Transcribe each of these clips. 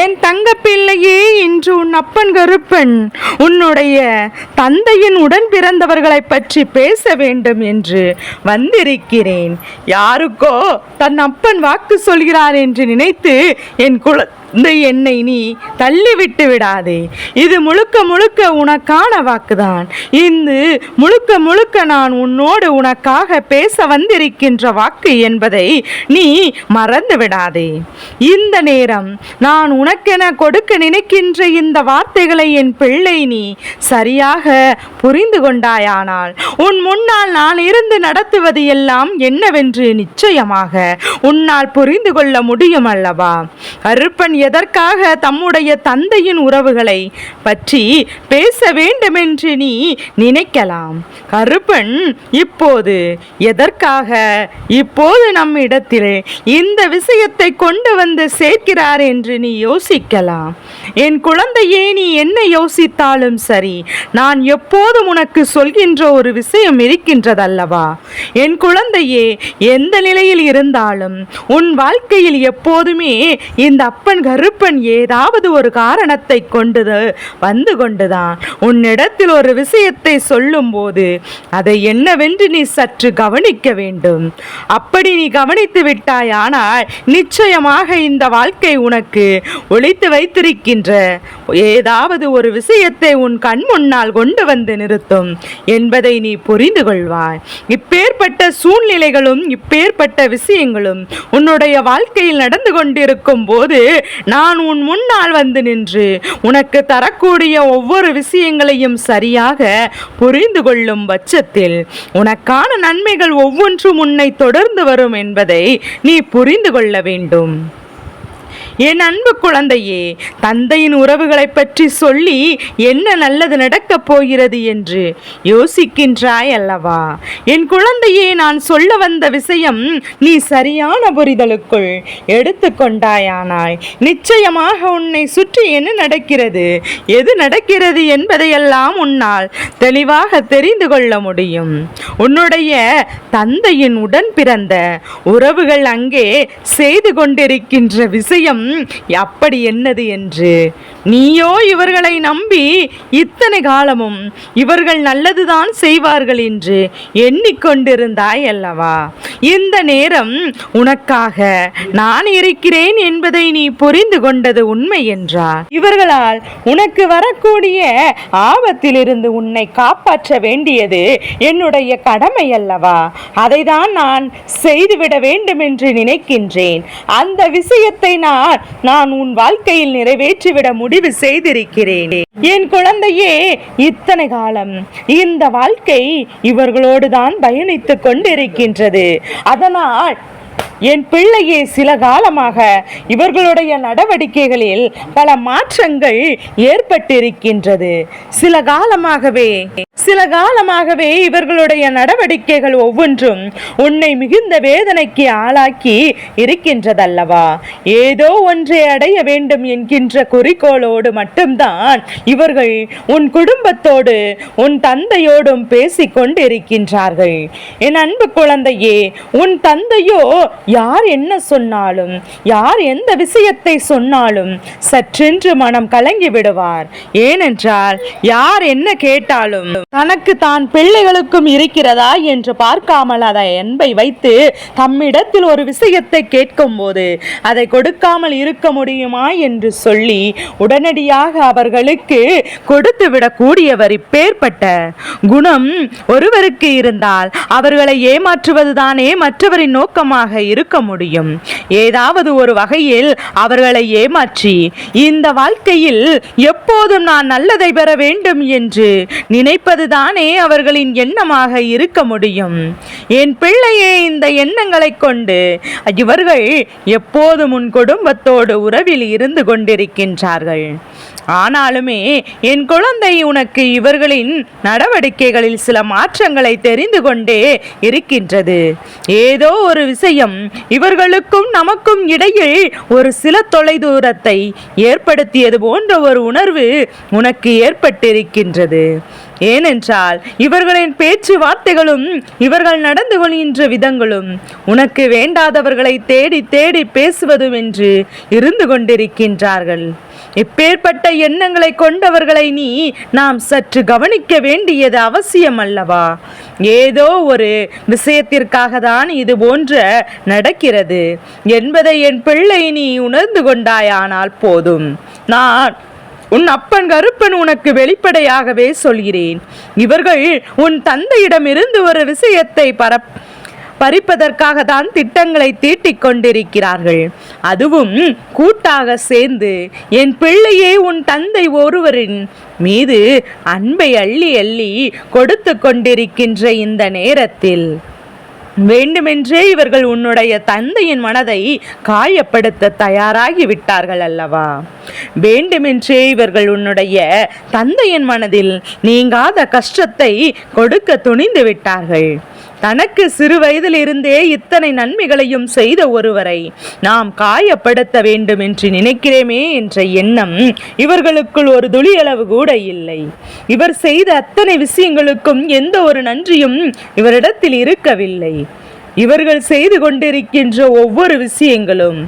என் தங்க பிள்ளையே, இன்று உன் அப்பன் கருப்பன் உன்னுடைய தந்தையின் உடன் பிறந்தவர்களை பற்றி பேச வேண்டும் என்று வந்திருக்கிறேன். யாருக்கோ தன் அப்பன் வாக்கு சொல்கிறார் என்று நினைத்து என் என்னை நீ தள்ளிவிட்டு விடாதே. இது முழுக்க முழுக்க உனக்கான வாக்குதான். இந்த முழுக்க முழுக்க நான் உன்னோடு உனக்காக பேச வந்திருக்கின்ற வாக்கு என்பதை நீ மறந்து விடாதே. இந்த நேரம் நான் உனக்கென கொடுக்க நினைக்கின்ற இந்த வார்த்தைகளை என் பிள்ளை நீ சரியாக புரிந்து கொண்டாயானால் உன் முன்னால் நான் இருந்து நடத்துவது எல்லாம் என்னவென்று நிச்சயமாக உன்னால் புரிந்து கொள்ள முடியும் அல்லவா? கருப்பன் எதற்காக தம்முடைய தந்தையின் உறவுகளை பற்றி பேச வேண்டுமென்று நீ நினைக்கலாம். கருப்பன் இப்போது எதற்காக இப்போது நம்மிடத்தில் இந்த விஷயத்தை கொண்டு வந்து சேர்க்கிறார் என்று நீ யோசிக்கலாம். என் குழந்தையே, நீ என்ன யோசித்தாலும் சரி, நான் எப்போதும் உனக்கு சொல்கின்ற ஒரு விஷயம் இருக்கின்றதல்லவா? என் குழந்தையே, எந்த நிலையில் இருந்தாலும் உன் வாழ்க்கையில் எப்போதுமே இந்த அப்பன் கருப்பன் ஏதாவது ஒரு காரணத்தை கொண்டு வந்து கொண்டுதான் உன்னிடத்தில் ஒரு விஷயத்தை சொல்லும் போது அதை என்னவென்று நீ சற்று கவனிக்க வேண்டும். அப்படி நீ கவனித்து விட்டாயானால் நிச்சயமாக இந்த வாழ்க்கை உனக்கு ஒளித்து வைத்திருக்கின்ற ஏதாவது ஒரு விஷயத்தை உன் கண் முன்னால் கொண்டு வந்து நிறுத்தும் என்பதை நீ புரிந்து கொள்வாய். இப்பேற்பட்ட சூழ்நிலைகளும் இப்பேற்பட்ட விஷயங்களும் உன்னுடைய வாழ்க்கையில் நடந்து கொண்டிருக்கும் போது நான் உன் முன்னால் வந்து நின்று உனக்கு தரக்கூடிய ஒவ்வொரு விஷயங்களையும் சரியாக புரிந்து கொள்ளும் பட்சத்தில் உனக்கான நன்மைகள் ஒவ்வொன்றும் உன்னை தொடர்ந்து வரும் என்பதை நீ புரிந்து கொள்ள வேண்டும். என் அன்பு குழந்தையே, தந்தையின் உறவுகளை பற்றி சொல்லி என்ன நல்லது நடக்கப் போகிறது என்று யோசிக்கின்றாய் அல்லவா? என் குழந்தையே, நான் சொல்ல வந்த விஷயம் நீ சரியான புரிதலுக்குள் எடுத்துக்கொண்டாயானாய் நிச்சயமாக உன்னை சுற்றி என்ன நடக்கிறது, எது நடக்கிறது என்பதையெல்லாம் உன்னால் தெளிவாக தெரிந்து கொள்ள முடியும். உன்னுடைய தந்தையின் உடன் பிறந்த உறவுகள் அங்கே செய்து கொண்டிருக்கின்ற விஷயம் அப்படி என்னது என்று நீயோ இவர்களை நம்பி இத்தனை காலமும் இவர்கள் நல்லதுதான் செய்வார்கள் என்று எண்ணிக்கொண்டிருந்தாய் அல்லவா? இந்த நேரம் உனக்காக நான் இருக்கிறேன் என்பதை நீ புரிந்து கொண்டது உண்மை என்றார். இவர்களால் உனக்கு வரக்கூடிய ஆபத்திலிருந்து உன்னை காப்பாற்ற வேண்டியது என்னுடைய கடமை அல்லவா? அதைதான் நான் செய்துவிட வேண்டும் என்று நினைக்கின்றேன். அந்த விஷயத்தை நான் உன் வாழ்க்கையில் நிறைவேற்றிவிட முடிவு செய்திருக்கிறேன். என் குழந்தையே, இத்தனை காலம் இந்த வாழ்க்கை இவர்களோடு தான் பயணித்துக் கொண்டிருக்கின்றது. அதனால் என் பிள்ளையே, சில காலமாக இவர்களுடைய நடவடிக்கைகளில் பல மாற்றங்கள் ஏற்பட்டிருக்கின்றது. சில காலமாகவே இவர்களுடைய நடவடிக்கைகள் ஒவ்வொன்றும் உன்னை மிகுந்த வேதனைக்கு ஆளாக்கி இருக்கின்றதல்லவா? ஏதோ ஒன்றை அடைய வேண்டும் என்கின்ற குறிக்கோளோடு மட்டும்தான் இவர்கள் உன் குடும்பத்தோடு உன் தந்தையோடும் பேசிக் கொண்டிருக்கின்றார்கள். என் அன்பு குழந்தையே, உன் தந்தையோ யார் என்ன சொன்னாலும், யார் எந்த விஷயத்தை சொன்னாலும் சற்றென்று மனம் கலங்கி விடுவார். ஏனென்றால் யார் என்ன கேட்டாலும் தனக்கு தான் பிள்ளைகளுக்கும் இருக்கிறதா என்று பார்க்காமல் அதை அன்பை வைத்து தம்மிடத்தில் ஒரு விஷயத்தை கேட்கும் போது அதை கொடுக்காமல் இருக்க முடியுமா என்று சொல்லி உடனடியாக அவர்களுக்கு கொடுத்து விடக்கூடியவர். இப்பேற்பட்ட குணம் ஒருவருக்கு இருந்தால் அவர்களை ஏமாற்றுவதுதானே மற்றவரின் நோக்கமாக இருக்க முடியும். ஏதாவது ஒரு வகையில் அவர்களை ஏமாற்றி இந்த வாழ்க்கையில் எப்போதும் நான் நல்லதை பெற வேண்டும் என்று நினைப்பதுதானே அவர்களின் எண்ணமாக இருக்க முடியும். என் பிள்ளையே, இந்த எண்ணங்களை கொண்டு இவர்கள் எப்போதும் உன் குடும்பத்தோடு உறவில் இருந்து கொண்டிருக்கின்றார்கள். ஆனாலுமே என் குழந்தை, உனக்கு இவர்களின் நடவடிக்கைகளில் சில மாற்றங்களை தெரிந்து கொண்டே இருக்கின்றது. ஏதோ ஒரு விஷயம் இவர்களுக்கும் நமக்கும் இடையில் ஒரு சில தொலைதூரத்தை ஏற்படுத்தியது போன்ற ஒரு உணர்வு உனக்கு ஏற்பட்டிருக்கின்றது. ஏனென்றால் இவர்களின் பேச்சுவார்த்தைகளும் இவர்கள் நடந்து கொள்கின்ற விதங்களும் உனக்கு வேண்டாதவர்களை தேடி தேடி பேசுவதும் என்று இருந்து கொண்டிருக்கின்றார்கள். இப்பேற்பட்ட எண்ணங்களை கொண்டவர்களை நாம் சற்று கவனிக்க வேண்டியது அவசியம் அல்லவா? ஏதோ ஒரு விஷயத்திற்காக தான் இது போன்ற நடக்கிறது என்பதை என் பிள்ளை நீ உணர்ந்து கொண்டாயானால் போதும். நான் உன் அப்பன் கருப்பன் உனக்கு வெளிப்படையாகவே சொல்கிறேன். இவர்கள் உன் தந்தையிடமிருந்து ஒரு விஷயத்தை பறிப்பதற்காக தான் திட்டங்களை தீட்டிக் கொண்டிருக்கிறார்கள். அதுவும் கூட்டாக சேர்ந்து என் பிள்ளையே உன் தந்தை ஒருவரின் மீது அன்பை அள்ளி அள்ளி கொடுத்து கொண்டிருக்கின்ற இந்த நேரத்தில் வேண்டுமென்றே இவர்கள் உன்னுடைய தந்தையின் மனதை காயப்படுத்த தயாராகி விட்டார்கள் அல்லவா? வேண்டுமென்றே இவர்கள் உன்னுடைய தந்தையின் மனதில் நீங்காத கஷ்டத்தை கொடுக்க துணிந்து விட்டார்கள். தனக்கு சிறு வயதில் இருந்தே இத்தனை நன்மைகளையும் செய்த ஒருவரை நாம் காயப்படுத்த வேண்டும் என்று நினைக்கிறேமே என்ற எண்ணம் இவர்களுக்குள் ஒரு துளியளவு கூட இல்லை. இவர் செய்த அத்தனை விஷயங்களுக்கும் எந்த ஒரு நன்றியும் இவரிடத்தில் இருக்கவில்லை. இவர்கள் செய்து கொண்டிருக்கின்ற ஒவ்வொரு விஷயங்களும்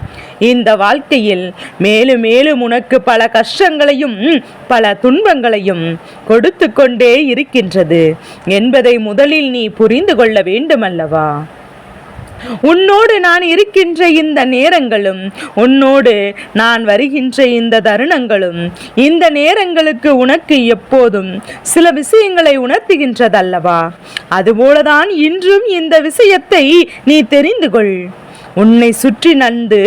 இந்த வாழ்க்கையில் மேலும் மேலும் உனக்கு பல கஷ்டங்களையும் பல துன்பங்களையும் கொடுத்து கொண்டே இருக்கின்றது என்பதை முதலில் நீ புரிந்து கொள்ள வேண்டுமல்லவா? உன்னோடு நான் இருக்கின்ற இந்த நேரங்களும் உன்னோடு நான் வருகின்ற இந்த தருணங்களும் இந்த நேரங்களுக்கு உனக்கு எப்போதும் சில விஷயங்களை உணர்த்துகின்றதல்லவா? அதுபோலதான் இன்றும் இந்த விஷயத்தை நீ தெரிந்து கொள். உன்னை சுற்றி நந்து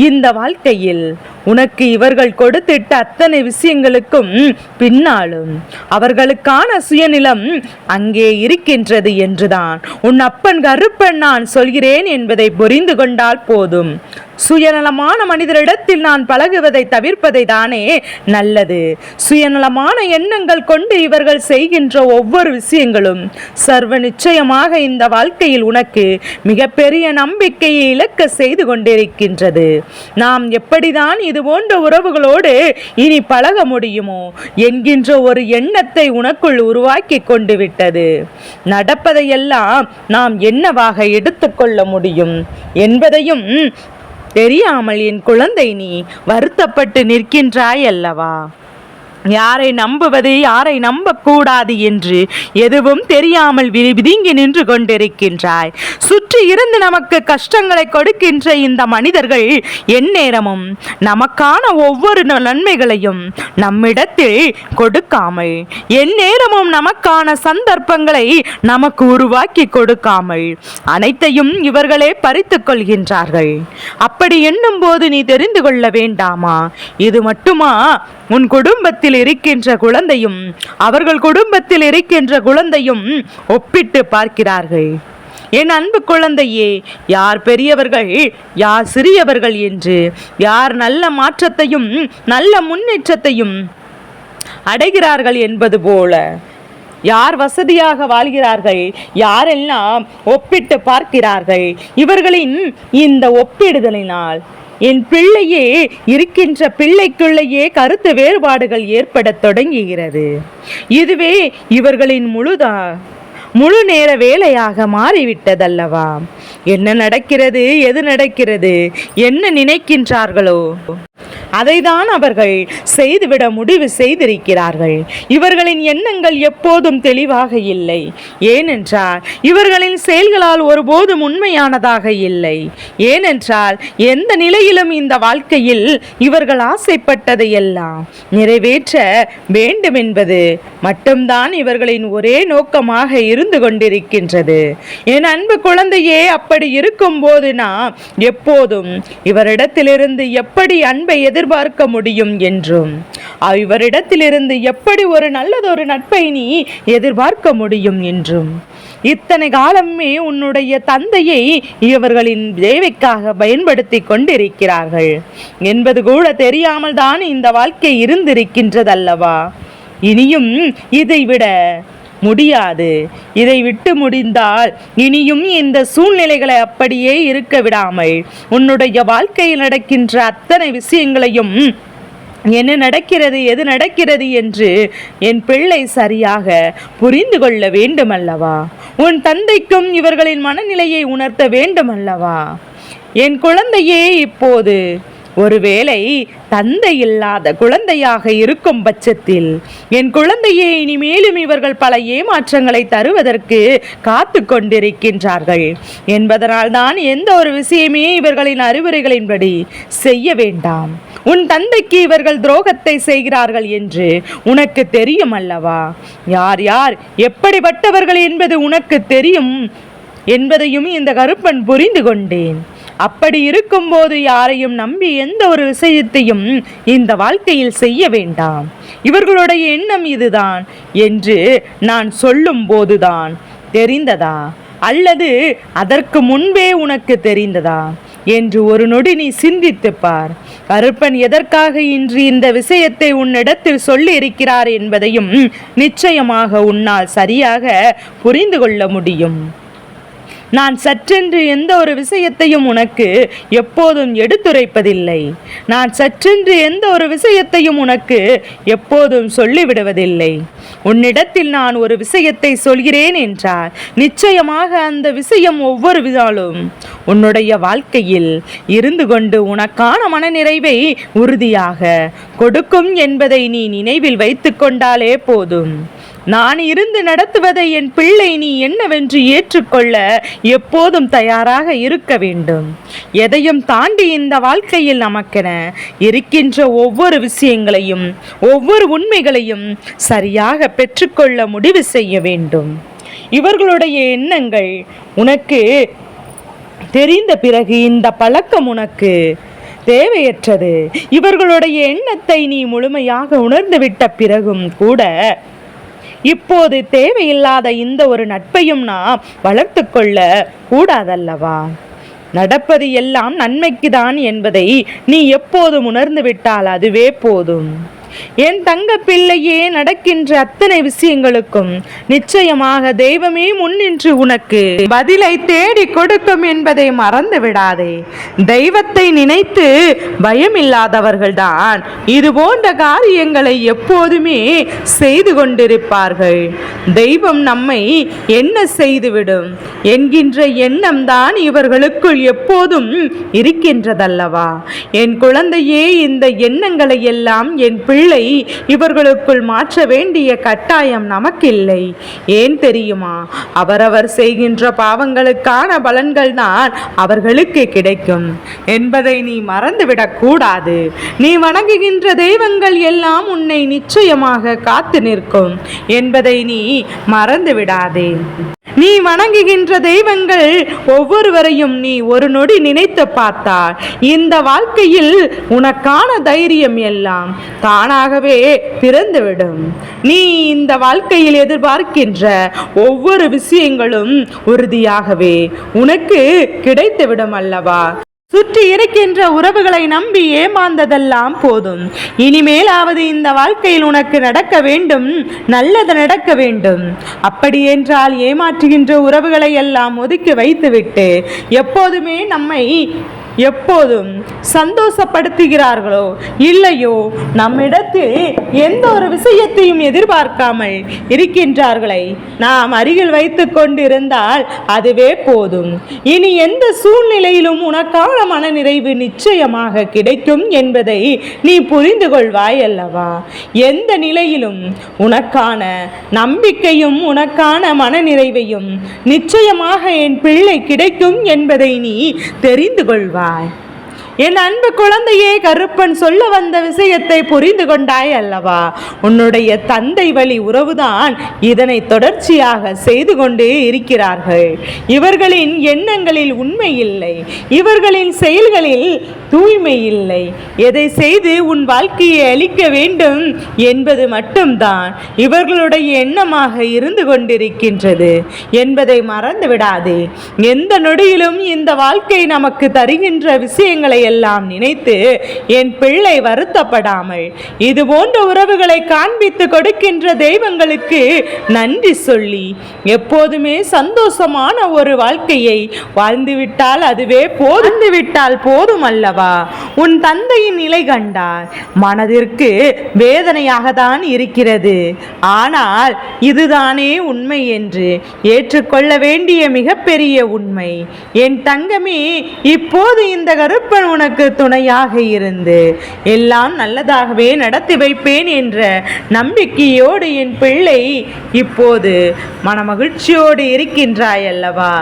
இந்த வாழ்க்கையில் உனக்கு இவர்கள் கொடுத்திட்ட அத்தனை விஷயங்களுக்கும் பின்னாலும் அவர்களுக்கான சுயநிலம் அங்கே இருக்கின்றது என்றுதான் உன் அப்பன் கருப்பன் நான் சொல்கிறேன் என்பதை புரிந்து கொண்டால் போதும். சுயநலமான மனிதரிடத்தில் நான் பழகுவதை தவிர்ப்பதை தானே நல்லது. சுயநலமான எண்ணங்கள் கொண்டு இவர்கள் செய்கின்ற ஒவ்வொரு விஷயங்களும் சர்வ நிச்சயமாக இந்த வாழ்க்கையில் உனக்கு மிகப்பெரிய நம்பிக்கையை இழக்க செய்து கொண்டிருக்கின்றது. நாம் எப்படிதான் இது போன்ற உறவுகளோடு இனி பழக முடியுமோ என்கின்ற ஒரு எண்ணத்தை உனக்குள் உருவாக்கி கொண்டு விட்டது. நடப்பதையெல்லாம் நாம் என்னவாக எடுத்துக்கொள்ள முடியும் என்பதையும் தெரியாமல் என் குழந்தை நீ வருத்தப்பட்டு நிற்கின்றாய் அல்லவா? யாரை நம்புவது யாரை நம்பக்கூடாது என்று எதுவும் தெரியாமல் விதிங்கி நின்று கொண்டிருக்கின்றாய். சுற்றி இருந்து நமக்கு கஷ்டங்களை கொடுக்கின்ற இந்த மனிதர்கள் எந்நேரமும் நமக்கான ஒவ்வொரு நன்மைகளையும் நம்மிடத்தில் கொடுக்காமல் எந்நேரமும் நமக்கான சந்தர்ப்பங்களை நமக்கு உருவாக்கி கொடுக்காமல் அனைத்தையும் இவர்களே பறித்துக் கொள்கின்றார்கள். அப்படி எண்ணும் போது நீ தெரிந்து கொள்ள வேண்டாமா? இது மட்டுமா உன் குடும்பத்தில் இருக்கின்ற குழந்தையும் அவர்கள் குடும்பத்தில் இருக்கின்ற குழந்தையும் ஒப்பிட்டு பார்க்கிறார்கள். என் அன்பு குழந்தையே, யார் பெரியவர்கள் யார் சிறியவர்கள் என்று, யார் நல்ல மாற்றத்தையும் நல்ல முன்னேற்றத்தையும் அடைகிறார்கள் என்பது போல யார் வசதியாக வாழ்கிறார்கள் யாரெல்லாம் ஒப்பிட்டு பார்க்கிறார்கள். இவர்களின் இந்த ஒப்பிடுதலினால் என் பிள்ளையே இருக்கின்ற பிள்ளைக்குள்ளேயே கருத்து வேறுபாடுகள் ஏற்பட தொடங்குகிறது. இதுவே இவர்களின் முழு நேர வேலையாக மாறிவிட்டதல்லவா? என்ன நடக்கிறது, எது நடக்கிறது, என்ன நினைக்கின்றார்களோ அதைதான் அவர்கள் செய்துவிட முடிவு செய்திருக்கிறார்கள். இவர்களின் எண்ணங்கள் எப்போதும் தெளிவாக இல்லை. ஏனென்றால் இவர்களின் செயல்களால் ஒருபோதும் உண்மையானதாக இல்லை. ஏனென்றால் எந்த நிலையிலும் இந்த வாழ்க்கையில் இவர்கள் ஆசைப்பட்டதை எல்லாம் நிறைவேற்ற வேண்டும் என்பது மட்டும்தான் இவர்களின் ஒரே நோக்கமாக இருந்து கொண்டிருக்கின்றது. என் அன்பு குழந்தையே, அப்படி இருக்கும் போது நாம் எப்போதும் இவரிடத்திலிருந்து எப்படி அன்பை எதிர்பார்க்க முடியும் என்றும் இவரிடத்திலிருந்து எப்படி ஒரு நல்லதொரு நட்பை நீ எதிர்பார்க்க முடியும் என்றும் இத்தனை காலமே உன்னுடைய தந்தையை இவர்களின் தேவைக்காக பயன்படுத்தி கொண்டிருக்கிறார்கள் என்பது கூட தெரியாமல் தான் இந்த வாழ்க்கை இருந்திருக்கின்றதல்லவா? இனியும் இதைவிட முடியாது. இதை விட்டு முடிந்தால் இனியும் இந்த சூழ்நிலைகளை அப்படியே இருக்க விடாமல் உன்னுடைய வாழ்க்கையில் நடக்கின்ற அத்தனை விஷயங்களையும் என்ன நடக்கிறது, எது நடக்கிறது என்று என் பிள்ளை சரியாக புரிந்து கொள்ள வேண்டுமல்லவா? உன் தந்தைக்கும் இவர்களின் மனநிலையை உணர்த்த வேண்டுமல்லவா? என் குழந்தையே, இப்போது ஒருவேளை தந்தை இல்லாத குழந்தையாக இருக்கும் பட்சத்தில் என் குழந்தையே, இனிமேலும் இவர்கள் பல ஏமாற்றங்களை தருவதற்கு காத்து கொண்டிருக்கின்றார்கள் என்பதனால் தான் எந்த ஒரு விஷயமே இவர்களின் அறிவுரைகளின்படி செய்ய வேண்டாம். உன் தந்தைக்கு இவர்கள் துரோகத்தை செய்கிறார்கள் என்று உனக்கு தெரியும் அல்லவா? யார் யார் எப்படிப்பட்டவர்கள் என்பது உனக்கு தெரியும் என்பதையும் இந்த கருப்பன் புரிந்து கொண்டேன். அப்படி இருக்கும்போது யாரையும் நம்பி எந்த ஒரு விஷயத்தையும் இந்த வாழ்க்கையில் செய்ய வேண்டாம். இவர்களுடைய எண்ணம் இதுதான் என்று நான் சொல்லும் போதுதான் தெரிந்ததா, அல்லது அதற்கு முன்பே உனக்கு தெரிந்ததா என்று ஒரு நொடி நீ சிந்தித்து பார். கருப்பன் எதற்காக இன்று இந்த விஷயத்தை உன்னிடத்தில் சொல்லி இருக்கிறார் என்பதையும் நிச்சயமாக உன்னால் சரியாக புரிந்து கொள்ள முடியும். நான் சற்றென்று எந்த ஒரு விஷயத்தையும் உனக்கு எப்போதும் எடுத்துரைப்பதில்லை. நான் சற்றென்று எந்த ஒரு விஷயத்தையும் உனக்கு எப்போதும் சொல்லிவிடுவதில்லை. உன்னிடத்தில் நான் ஒரு விஷயத்தை சொல்கிறேன் என்றால் நிச்சயமாக அந்த விஷயம் ஒவ்வொரு நாளும் உன்னுடைய வாழ்க்கையில் இருந்து கொண்டு உனக்கான மனநிறைவை உறுதியாக கொடுக்கும் என்பதை நீ நினைவில் வைத்து கொண்டாலே போதும். நான் இருந்து நடத்துவதை என் பிள்ளை நீ என்னவென்று ஏற்றுக்கொள்ள எப்போதும் தயாராக இருக்க வேண்டும். எதையும் தாண்டி இந்த வாழ்க்கையில் நமக்கென இருக்கின்ற ஒவ்வொரு விஷயங்களையும் ஒவ்வொரு உண்மைகளையும் சரியாக பெற்றுக்கொள்ள முடிவு செய்ய வேண்டும். இவர்களுடைய எண்ணங்கள் உனக்கு தெரிந்த பிறகு இந்த பழக்கம் உனக்கு தேவையற்றது. இவர்களுடைய எண்ணத்தை நீ முழுமையாக உணர்ந்துவிட்ட பிறகும் கூட இப்போது தேவையில்லாத இந்த ஒரு நட்பையும் நாம் வளர்த்து கொள்ள கூடாதல்லவா? நடப்பது எல்லாம் நன்மைக்குதான் என்பதை நீ எப்போதும் உணர்ந்து விட்டால் அதுவே போதும். என் தங்க பிள்ளையே, நடக்கின்ற அத்தனை விஷயங்களுக்கும் நிச்சயமாக தெய்வமே முன்னின்று உனக்கு பதிலை தேடி கொடுக்கும் என்பதை மறந்து விடாதே. தெய்வத்தை நினைத்து பயமில்லாதவர்கள்தான் இது போன்ற காரியங்களை எப்போதுமே செய்து கொண்டிருப்பார்கள். தெய்வம் நம்மை என்ன செய்துவிடும் என்கின்ற எண்ணம் தான் இவர்களுக்குள் எப்போதும் இருக்கின்றதல்லவா? என் குழந்தையே, இந்த எண்ணங்களை எல்லாம் என் பிள்ளை இவர்களுக்குள் மாற்ற வேண்டிய கட்டாயம் நமக்கில்லை. ஏன் தெரியுமா? அவரவர் செய்கின்ற பாவங்களுக்கான பலன்கள் தான் அவர்களுக்கு கிடைக்கும் என்பதை நீ மறந்துவிடக் கூடாது. நீ வணங்குகின்ற தெய்வங்கள் எல்லாம் உன்னை நிச்சயமாக காத்து நிற்கும் என்பதை நீ மறந்து விடாதே. நீ வணங்குகின்ற தெய்வங்கள் ஒவ்வொருவரையும் நீ ஒரு நொடி நினைத்து பார்த்தால் இந்த வாழ்க்கையில் உனக்கான தைரியம் எல்லாம் தானாகவே திறந்துவிடும். நீ இந்த வாழ்க்கையில் எதிர்பார்க்கின்ற ஒவ்வொரு விஷயங்களும் உறுதியாகவே உனக்கு கிடைத்துவிடும் அல்லவா? சுற்றி இருக்கின்ற உறவுகளை நம்பி ஏமாந்ததெல்லாம் போதும். இனிமேலாவது இந்த வாழ்க்கையில் உனக்கு நடக்க வேண்டும், நல்லது நடக்க வேண்டும். அப்படி என்றால் ஏமாற்றுகின்ற உறவுகளை எல்லாம் ஒதுக்கி வைத்துவிட்டு எப்போதுமே நம்மை எப்போதும் சந்தோஷப்படுத்துகிறார்களோ இல்லையோ, நம்மிடத்தில் எந்த ஒரு விஷயத்தையும் எதிர்பார்க்காமல் இருக்கின்றார்களை நாம் அருகில் வைத்து கொண்டிருந்தால் அதுவே போதும். இனி எந்த சூழ்நிலையிலும் உனக்கான மனநிறைவு நிச்சயமாக கிடைக்கும் என்பதை நீ புரிந்து கொள்வாய் அல்லவா? எந்த நிலையிலும் உனக்கான நம்பிக்கையும் உனக்கான மனநிறைவையும் நிச்சயமாக என் பிள்ளை கிடைக்கும் என்பதை நீ தெரிந்து கொள்வாய். என் அன்பு குழந்தையே, கருப்பன் சொல்ல வந்த விஷயத்தை புரிந்து கொண்டாய் அல்லவா? உன்னுடைய தந்தை வழி உறவுதான் இதனை தொடர்ச்சியாக செய்து கொண்டே இருக்கிறார்கள். இவர்களின் எண்ணங்களில் உண்மை இல்லை, இவர்களின் செயல்களில் தூய்மை இல்லை. எதை செய்து உன் வாழ்க்கையை அளிக்க வேண்டும் என்பது மட்டும்தான் இவர்களுடைய எண்ணமாக இருந்து கொண்டிருக்கின்றது என்பதை மறந்து விடாதே. எந்த நொடியிலும் இந்த வாழ்க்கை நமக்கு தருகின்ற விஷயங்களை எல்லாம் நினைத்து என் பிள்ளை வருத்தப்படாமல் இது போன்ற உறவுகளை காண்பித்து கொடுக்கின்ற தெய்வங்களுக்கு நன்றி சொல்லி எப்போதுமே சந்தோஷமான ஒரு வாழ்க்கையை வாழ்ந்துவிட்டால் அதுவே போதுவிட்டால் போதும் அல்லவா? உன் தந்தையின் நிலை கண்டால் மனதிற்கு வேதனையாக தான் இருக்கிறது. ஆனால் இதுதானே உண்மை என்று ஏற்றுக்கொள்ள வேண்டிய மிகப்பெரிய உண்மை. என் தங்கமே, இப்போது இந்த கருப்பன் உனக்கு துணையாக இருந்து எல்லாம் நல்லதாகவே நடத்தி வைப்பேன் என்ற நம்பிக்கையோடு என் பிள்ளை இப்போது மனமகிழ்ச்சியோடு இருக்கின்றாய் அல்லவா?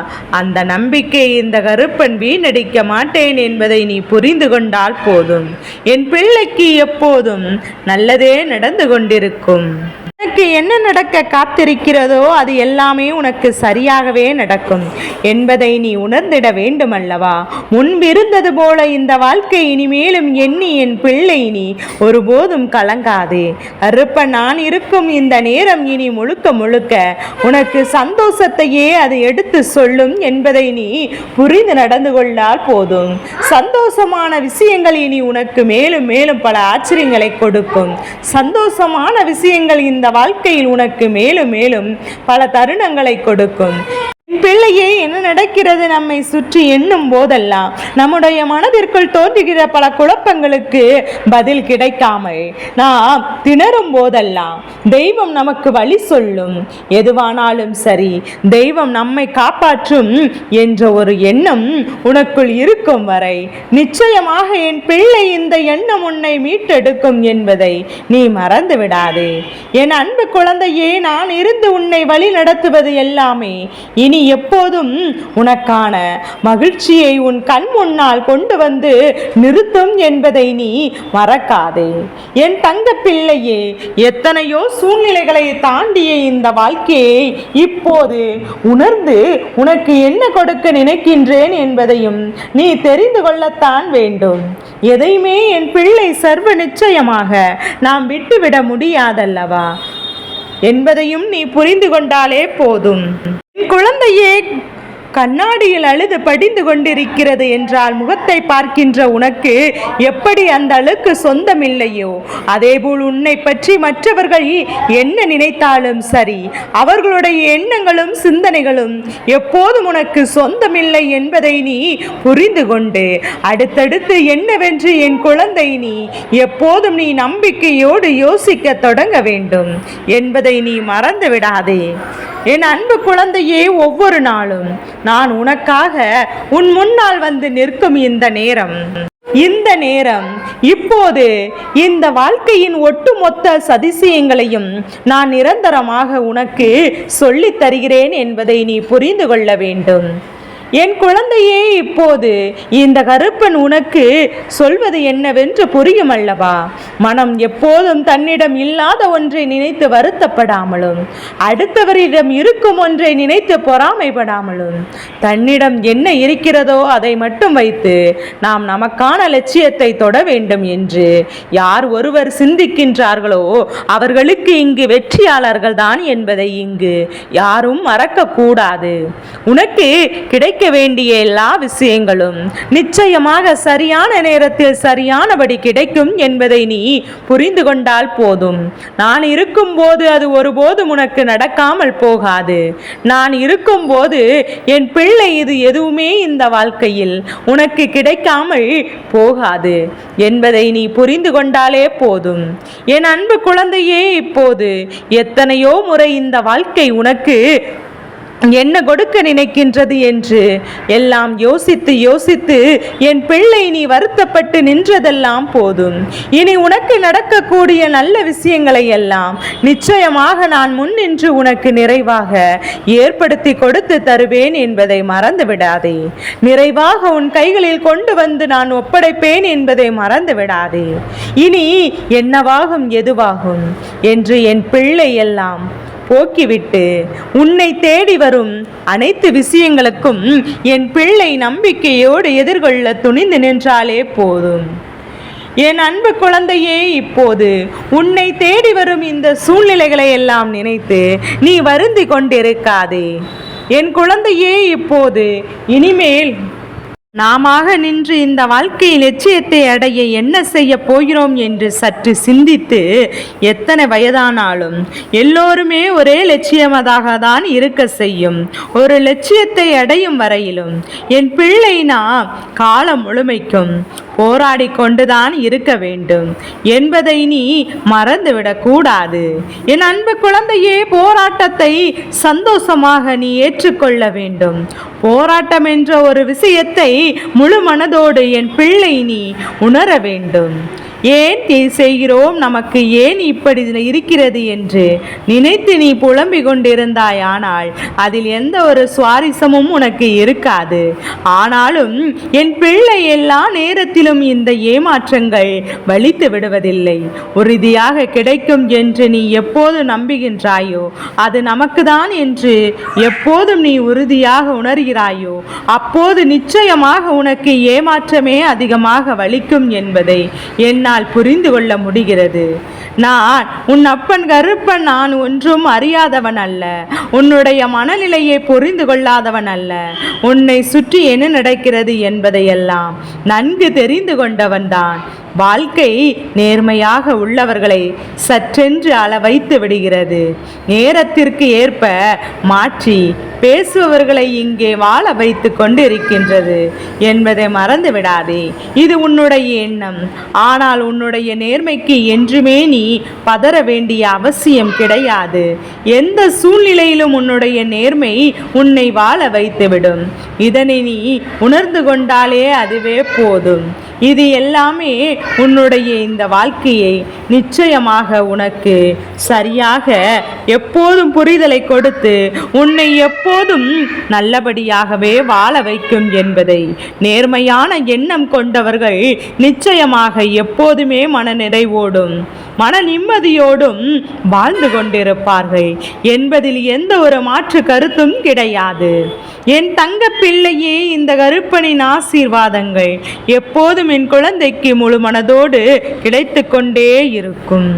அந்த நம்பிக்கை இந்த கருப்பன் வீணடிக்க மாட்டேன் என்பதை நீ புரிந்து கொண்டால் போதும். என் பிள்ளைக்கு எப்போதும் நல்லதே நடந்து கொண்டிருக்கும். உனக்கு என்ன நடக்க காத்திருக்கிறதோ அது எல்லாமே உனக்கு சரியாகவே நடக்கும் என்பதை நீ உணர்ந்திட வேண்டும் அல்லவா? முன்பிருந்தது போல இந்த வாழ்க்கை இனிமேலும் எண்ணி என் பிள்ளை நீ ஒருபோதும் கலங்காதே. கருப்ப நான் இருக்கும் இந்த நேரம் இனி முழுக்க முழுக்க உனக்கு சந்தோஷத்தையே அது எடுத்து சொல்லும் என்பதை நீ புரிந்து நடந்து கொண்டால் போதும். சந்தோஷமான விஷயங்கள் இனி உனக்கு மேலும் மேலும் பல ஆச்சரியங்களை கொடுக்கும். சந்தோஷமான விஷயங்கள் இந்த வாழ்க்கையில் உனக்கு மேலும் மேலும் பல தருணங்களை கொடுக்கும். பிள்ளையே, என்ன நடக்கிறது நம்மை சுற்றி எண்ணும் போதெல்லாம் நம்முடைய மனதிற்குள் தோன்றுகிற பல குழப்பங்களுக்கு பதில் கிடைக்காமல் நாம் திணறும் போதெல்லாம் தெய்வம் நமக்கு வழி சொல்லும். எதுவானாலும் சரி, தெய்வம் நம்மை காப்பாற்றும் என்ற ஒரு எண்ணம் உனக்குள் இருக்கும் வரை நிச்சயமாக என் பிள்ளை இந்த எண்ணம் உன்னை மீட்டெடுக்கும் என்பதை நீ மறந்து விடாதே. என் அன்பு குழந்தையே, நான் இருந்து உன்னை வழி நடத்துவது எல்லாமே இனி எப்போதும் உனக்கான மகிழ்ச்சியை உன் கண் முன்னால் கொண்டு வந்து நிறுத்தும் என்பதை நீ மறக்காதே. என் தங்க பிள்ளையே, எத்தனையோ சூழ்நிலைகளை தாண்டிய இந்த வாழ்க்கையை இப்போது உணர்ந்து உனக்கு என்ன கொடுக்க நினைக்கின்றேன் என்பதையும் நீ தெரிந்து கொள்ளத்தான் வேண்டும். எதையுமே என் பிள்ளை சர்வ நிச்சயமாக நாம் விட்டுவிட முடியாதல்லவா என்பதையும் நீ புரிந்து கொண்டாலே போதும். குழந்தையே, கண்ணாடியில் அழுது படிந்து கொண்டிருக்கிறது என்றால் முகத்தை பார்க்கின்ற உனக்கு எப்படி அந்த அழுக்கு சொந்தமில்லையோ அதேபோல் உன்னை பற்றி மற்றவர்கள் என்ன நினைத்தாலும் சரி, அவர்களுடைய எண்ணங்களும் சிந்தனைகளும் எப்போதும் உனக்கு சொந்தமில்லை என்பதை நீ புரிந்து கொண்டு அடுத்தடுத்து என்னவென்று என் குழந்தை நீ எப்போதும் நீ நம்பிக்கையோடு யோசிக்க தொடங்க வேண்டும் என்பதை நீ மறந்து விடாதே. என் அன்பு குழந்தையே, ஒவ்வொரு நாளும் நான் உனக்காக உன் முன்னால் வந்து நிற்கும் இந்த நேரம் இப்போது இந்த வாழ்க்கையின் ஒட்டுமொத்த சதிசியங்களையும் நான் நிரந்தரமாக உனக்கு சொல்லித் தருகிறேன் என்பதை நீ புரிந்து கொள்ள வேண்டும். என் குழந்தையே, இப்போது இந்த கருப்பன் உனக்கு சொல்வது என்னவென்று புரியும் அல்லவா? மனம் எப்போதும் தன்னிடம் இல்லாத ஒன்றை நினைத்து வருத்தப்படாமலும் அடுத்தவரிடம் இருக்கும் ஒன்றை நினைத்து பொறாமைப்படாமலும் தன்னிடம் என்ன இருக்கிறதோ அதை மட்டும் வைத்து நாம் நமக்கான லட்சியத்தை தொட வேண்டும் என்று யார் ஒருவர் சிந்திக்கின்றார்களோ அவர்களுக்கு இங்கு வெற்றியாளர்கள் தான் என்பதை இங்கு யாரும் மறக்கக்கூடாது. உனக்கு கிடைக்க வேண்டிய எல்லா விஷயங்களும் நிச்சயமாக சரியான நேரத்தில் சரியானபடி கிடைக்கும் என்பதை நீ புரிந்து கொண்டால் போதும். நான் இருக்கும் போது அது ஒருபோதும் உனக்கு நடக்காமல் போகாது. நான் இருக்கும் போது என் பிள்ளை இது எதுவுமே இந்த வாழ்க்கையில் உனக்கு கிடைக்காமல் போகாது என்பதை நீ புரிந்து கொண்டாலே போதும். என் அன்பு குழந்தையே, இப்போது எத்தனையோ முறை இந்த வாழ்க்கை உனக்கு என்ன கொடுக்க நினைக்கின்றது என்று எல்லாம் யோசித்து யோசித்து என் பிள்ளை நீ வருத்தப்பட்டு நின்றதெல்லாம் போதும். இனி உனக்கு நடக்கக்கூடிய நல்ல விஷயங்களை எல்லாம் நிச்சயமாக நான் முன் நின்று உனக்கு நிறைவாக ஏற்படுத்தி கொடுத்து தருவேன் என்பதை மறந்து விடாதே. நிறைவாக உன் கைகளில் கொண்டு வந்து நான் ஒப்படைப்பேன் என்பதை மறந்து விடாதே. இனி என்னவாகும் எதுவாகும் என்று என் பிள்ளை எல்லாம் போக்கிவிட்டு உன்னை தேடி வரும் அனைத்து விஷயங்களுக்கும் என் பிள்ளை நம்பிக்கையோடு எதிர்கொள்ள துணிந்து நின்றாலே போதும். என் அன்பு குழந்தையே, இப்போது உன்னை தேடி வரும் இந்த சூழ்நிலைகளை எல்லாம் நினைத்து நீ வருந்தி கொண்டிருக்காதே. என் குழந்தையே, இப்போது இனிமேல் நாமாக நின்று இந்த வாழ்க்கை லட்சியத்தை அடைய என்ன செய்ய போகிறோம் என்று சற்று சிந்தித்து, எத்தனை வயதானாலும் எல்லோருமே ஒரே லட்சியமாக தான் இருக்க செய்யும். ஒரு லட்சியத்தை அடையும் வரையிலும் என் பிள்ளை நான் காலம் முழுமைக்கும் போராடி கொண்டுதான் இருக்க வேண்டும் என்பதை நீ மறந்துவிடக் கூடாது. என் அன்பு குழந்தையே, போராட்டத்தை சந்தோஷமாக நீ ஏற்றுக்கொள்ள வேண்டும். போராட்டம் என்ற ஒரு விஷயத்தை முழு மனதோடு என் பிள்ளை நீ உணர வேண்டும். ஏன் செய்கிறோம், நமக்கு ஏன் இப்படி இருக்கிறது என்று நினைத்து நீ புலம்பிக் கொண்டிருந்தாய். ஆனால் அதில் எந்த ஒரு சுவாரஸ்யமும் உனக்கு இருக்காது. ஆனாலும் என் பிள்ளை எல்லா நேரத்திலும் இந்த ஏமாற்றங்கள் வலித்து விடுவதில்லை. உறுதியாக கிடைக்கும் என்று நீ எப்போது நம்புகின்றாயோ, அது நமக்கு தான் என்று எப்போதும் நீ உறுதியாக உணர்கிறாயோ, அப்போது நிச்சயமாக உனக்கு ஏமாற்றமே அதிகமாக வலிக்கும் என்பதை என்னால் புரிந்து கொள்ள முடிகிறது. நான் உன் அப்பன் கருப்பன். நான் ஒன்றும் அறியாதவன் அல்ல. உன்னுடைய மனநிலையை புரிந்து கொள்ளாதவன் அல்ல. உன்னை சுற்றி என்ன நடக்கிறது என்பதையெல்லாம் நன்கு தெரிந்து கொண்டவன்தான். வாழ்க்கை நேர்மையாக உள்ளவர்களை சற்றென்று அளவைத்து விடுகிறது. நேரத்திற்கு ஏற்ப மாற்றி பேசுபவர்களை இங்கே வாழ வைத்து கொண்டிருக்கின்றது என்பதை மறந்து விடாதே. இது உன்னுடைய எண்ணம். ஆனால் உன்னுடைய நேர்மைக்கு என்றுமே நீ பதற வேண்டிய அவசியம் கிடையாது. எந்த சூழ்நிலையிலும் உன்னுடைய நேர்மை உன்னை வாழ வைத்துவிடும். இதனை நீ உணர்ந்து கொண்டாலே அதுவே போதும். இது எல்லாமே உன்னுடைய இந்த வாழ்க்கையை நிச்சயமாக உனக்கு சரியாக எப்போதும் புரிதலை கொடுத்து உன்னை எப்போதும் நல்லபடியாகவே வாழ வைக்கும் என்பதை நேர்மையான எண்ணம் கொண்டவர்கள் நிச்சயமாக எப்போதுமே மன நிறைவோடும் மன நிம்மதியோடும் வாழ்ந்து கொண்டிருப்பார்கள் என்பதில் எந்த ஒரு மாற்று கருத்தும் கிடையாது. என் தங்க பிள்ளையே, இந்த கருப்பனின் ஆசீர்வாதங்கள் எப்போதும் என் குழந்தைக்கு முழு மனதோடு கிடைத்து கொண்டே இருக்கும்.